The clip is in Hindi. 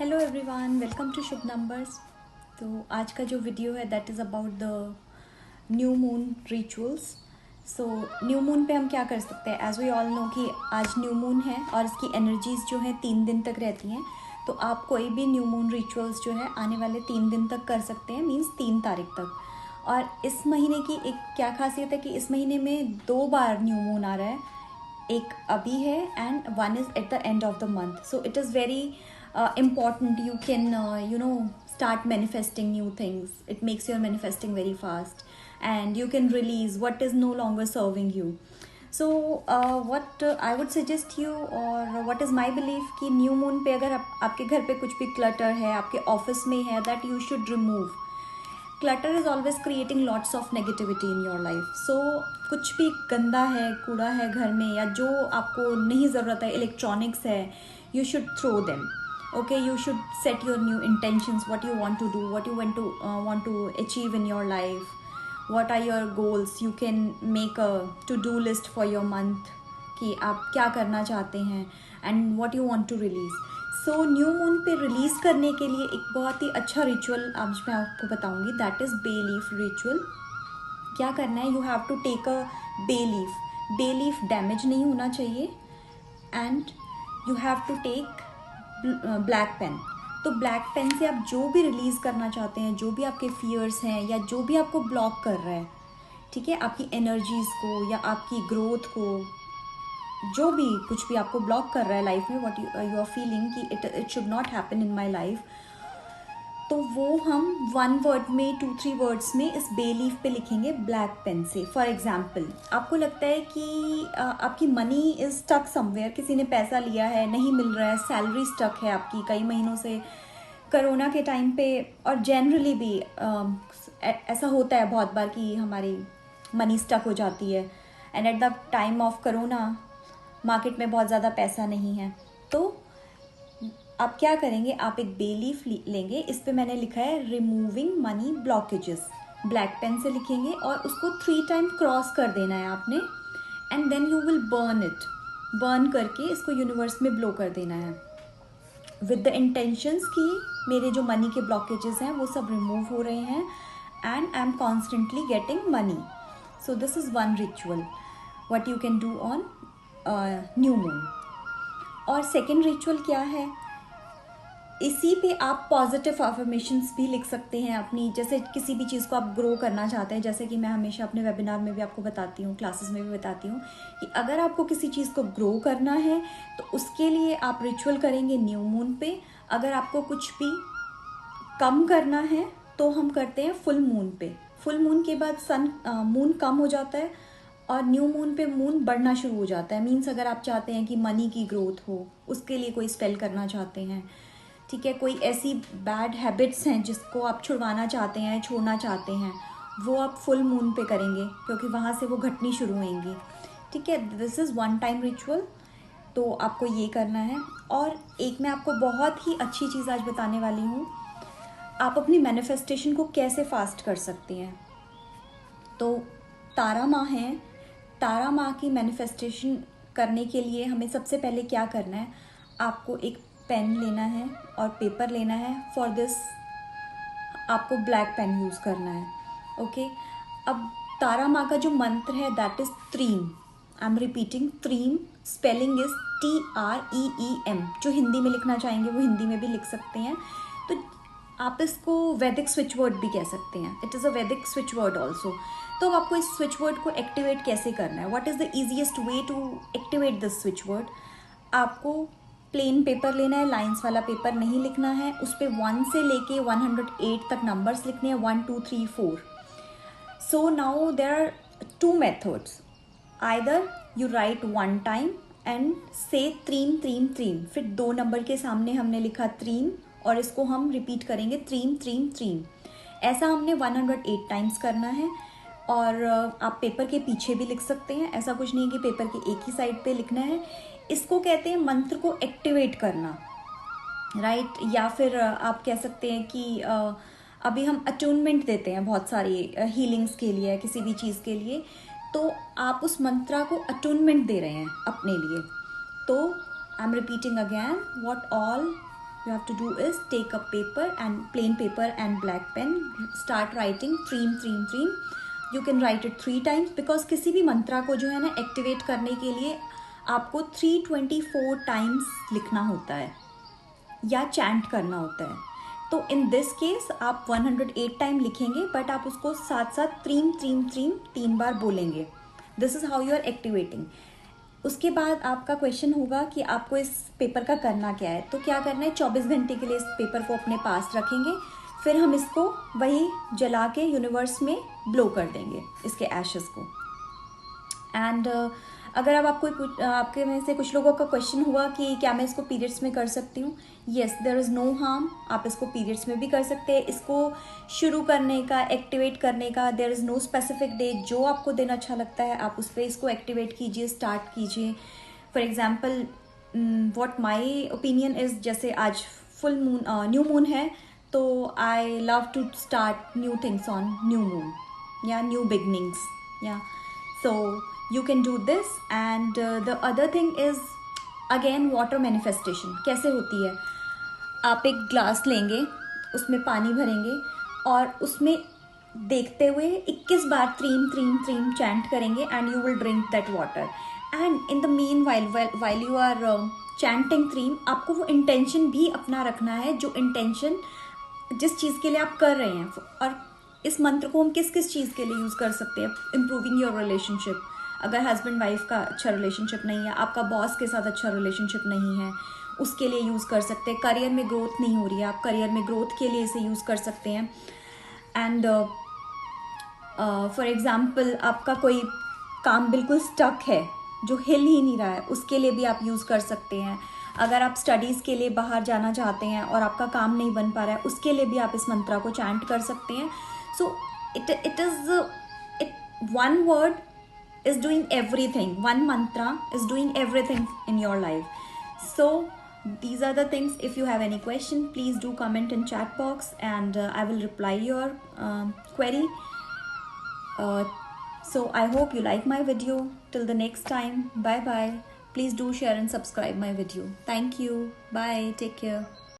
Hello everyone, welcome to Shubh numbers. तो आज का जो वीडियो है that is about the new moon rituals. So new moon पे हम क्या कर सकते हैं, एज वी ऑल नो कि आज न्यू मून है और इसकी एनर्जीज जो है 3 दिन तक रहती हैं। तो आप कोई भी न्यू मून रिचुअल्स जो है आने वाले 3 दिन तक कर सकते हैं, मीन्स 3 तारीख तक। और इस महीने की एक क्या खासियत है कि इस महीने में 2 बार न्यू मून आ रहा है। एक अभी है and one is at the end of the month, so it is very important. You can start manifesting new things. It makes your manifesting very fast, and you can release what is no longer serving you. So what I would suggest you, or what is my belief, कि न्यू मून पे अगर आपके घर पे कुछ भी क्लटर है, आपके ऑफिस में है, that you should remove. Clutter is always creating lots of negativity in your life. So कुछ भी गंदा है, कूड़ा है घर में, या जो आपको नहीं ज़रूरत है, इलेक्ट्रॉनिक्स है, you should throw them. Okay, you should set your new intentions, what you want to do, what you want to achieve in your life, what are your goals. You can make a to-do list for your month कि आप क्या करना चाहते हैं, and what you want to release. So new moon पे रिलीज करने के लिए एक बहुत ही अच्छा रिचुअल आज मैं आपको बताऊंगी, that is bay leaf ritual. क्या करना है, you have to take a bay leaf. Bay leaf damage नहीं होना चाहिए, and you have to take black pen. तो ब्लैक पेन से आप जो भी रिलीज़ करना चाहते हैं, जो भी आपके फियर्स हैं, या जो भी आपको ब्लॉक कर रहा है, ठीक है, आपकी एनर्जीज़ को या आपकी ग्रोथ को, जो भी कुछ भी आपको ब्लॉक कर रहा है लाइफ में, व्हाट यू आर फीलिंग कि it should not happen in my life, तो वो हम 1 वर्ड में, 2-3 वर्ड्स में इस बे लीफ पे लिखेंगे ब्लैक पेन से। फॉर एग्जाम्पल, आपको लगता है कि आपकी मनी इज स्टक समवेयर, किसी ने पैसा लिया है, नहीं मिल रहा है, सैलरी स्टक है आपकी कई महीनों से, कोरोना के टाइम पे, और जनरली भी ऐसा होता है बहुत बार कि हमारी मनी स्टक हो जाती है, and at the time of corona market में बहुत ज़्यादा पैसा नहीं है। तो आप क्या करेंगे, आप एक बे लीफ लेंगे, इस पे मैंने लिखा है removing money blockages, black pen से लिखेंगे और उसको 3 टाइम क्रॉस कर देना है आपने, and then you will burn it. Burn करके इसको यूनिवर्स में ब्लो कर देना है विद द इंटेंशंस कि मेरे जो मनी के ब्लॉकेजेस हैं वो सब रिमूव हो रहे हैं, and I am constantly getting money. So this is one ritual what you can do on new moon. और सेकेंड रिचुअल क्या है, इसी पे आप पॉजिटिव अफर्मेशंस भी लिख सकते हैं अपनी, जैसे किसी भी चीज़ को आप ग्रो करना चाहते हैं, जैसे कि मैं हमेशा अपने वेबिनार में भी आपको बताती हूँ, क्लासेस में भी बताती हूँ कि अगर आपको किसी चीज़ को ग्रो करना है तो उसके लिए आप रिचुअल करेंगे न्यू मून पे। अगर आपको कुछ भी कम करना है तो हम करते हैं फुल मून पे। फुल मून के बाद मून कम हो जाता है और न्यू मून पे मून बढ़ना शुरू हो जाता है। मीन्स अगर आप चाहते हैं कि मनी की ग्रोथ हो, उसके लिए कोई स्पेल करना चाहते हैं, ठीक है, कोई ऐसी बैड हैबिट्स हैं जिसको आप छुड़वाना चाहते हैं, छोड़ना चाहते हैं, वो आप फुल मून पे करेंगे क्योंकि वहाँ से वो घटनी शुरू होंगी, ठीक है। दिस इज़ 1 टाइम रिचुअल, तो आपको ये करना है। और एक मैं आपको बहुत ही अच्छी चीज़ आज बताने वाली हूँ, आप अपनी मैनिफेस्टेशन को कैसे फास्ट कर सकते हैं। तो तारा माँ है, तारा माँ की मैनिफेस्टेशन करने के लिए हमें सबसे पहले क्या करना है, आपको एक पेन लेना है और पेपर लेना है। फॉर दिस आपको ब्लैक पेन यूज़ करना है, ओके। अब तारा माँ का जो मंत्र है दैट इज़ त्रीम। आई एम रिपीटिंग त्रीम, स्पेलिंग इज TREEM। जो हिंदी में लिखना चाहेंगे वो हिंदी में भी लिख सकते हैं। तो आप इसको वैदिक स्विच वर्ड भी कह सकते हैं, इट इज़ अ वैदिक स्विच वर्ड ऑल्सो। तो आपको इस स्विच वर्ड को एक्टिवेट कैसे करना है, what is the easiest way to activate this switch word. आपको प्लेन पेपर लेना है, लाइंस वाला पेपर नहीं लिखना है, उस पर 1 से लेके 108 तक नंबर्स लिखने हैं, 1 2 3 4। So now there are 2 methods, either you write 1 time and say त्रीम त्रीम त्रीम, फिर 2 नंबर के सामने हमने लिखा त्रीम और इसको हम रिपीट करेंगे त्रीम त्रीम त्रीम। ऐसा हमने 108 टाइम्स करना है। और आप पेपर के पीछे भी लिख सकते हैं, ऐसा कुछ नहीं कि पेपर के एक ही साइड पे लिखना है। इसको कहते हैं मंत्र को एक्टिवेट करना, राइट। या फिर आप कह सकते हैं कि अभी हम अटूनमेंट देते हैं बहुत सारी हीलिंग्स के लिए, किसी भी चीज़ के लिए, तो आप उस मंत्रा को अटूनमेंट दे रहे हैं अपने लिए। तो आई am repeating again, what all you have to do is take a paper and plain paper and black pen, start writing treem treem treem. You can write it 3 times because किसी भी मंत्रा को जो है ना एक्टिवेट करने के लिए आपको 324 टाइम्स लिखना होता है या चैंट करना होता है. तो इन दिस केस आप 108 टाइम लिखेंगे, बट आप उसको साथ साथ त्रीम त्रीम त्रीम 3 बार बोलेंगे. This is how you are activating. उसके बाद आपका क्वेश्चन होगा कि आपको इस पेपर का करना क्या है. तो क्या करना है, 24 घंटे के लिए इस पेपर को अपने पास रखेंगे, फिर हम इसको वही जला के यूनिवर्स में ब्लो कर देंगे इसके एशेस को. एंड अगर अब आपके में से कुछ लोगों का क्वेश्चन हुआ कि क्या मैं इसको पीरियड्स में कर सकती हूँ. Yes, there is no harm. आप इसको पीरियड्स में भी कर सकते हैं. इसको शुरू करने का, एक्टिवेट करने का there is no specific date. जो आपको दिन अच्छा लगता है आप उस पर इसको एक्टिवेट कीजिए, स्टार्ट कीजिए. For example what my opinion is, जैसे आज फुल मून, न्यू मून है, तो I love to start new things on new moon या न्यू बिगनिंग्स. या so you can do this. And the other thing is again water manifestation. कैसे होती है, आप एक ग्लास लेंगे, उसमें पानी भरेंगे और उसमें देखते हुए 21 बार त्रीम त्रीम त्रीम चैंट करेंगे and you will drink that water. And in the meanwhile you are chanting त्रीम, आपको वो इंटेंशन भी अपना रखना है, जो इंटेंशन जिस चीज़ के लिए आप कर रहे हैं. और इस मंत्र को हम किस किस चीज़ के लिए यूज़ कर सकते हैं. Improving your relationship. अगर हस्बैंड वाइफ का अच्छा रिलेशनशिप नहीं है, आपका बॉस के साथ अच्छा रिलेशनशिप नहीं है, उसके लिए यूज़ कर सकते हैं. करियर में ग्रोथ नहीं हो रही है, आप करियर में ग्रोथ के लिए इसे यूज़ कर सकते हैं. एंड फॉर एग्ज़ाम्पल आपका कोई काम बिल्कुल स्टक है, जो हिल ही नहीं रहा है, उसके लिए भी आप यूज़ कर सकते हैं. अगर आप स्टडीज़ के लिए बाहर जाना चाहते हैं और आपका काम नहीं बन पा रहा है, उसके लिए भी आप इस मंत्रा को चैंट कर सकते हैं. So one word is doing everything. One mantra is doing everything in your life. So these are the things. If you have any question, please do comment in chat box and I will reply your query. So I hope you like my video. Till the next time, bye bye. Please do share and subscribe my video. Thank you. Bye. Take care.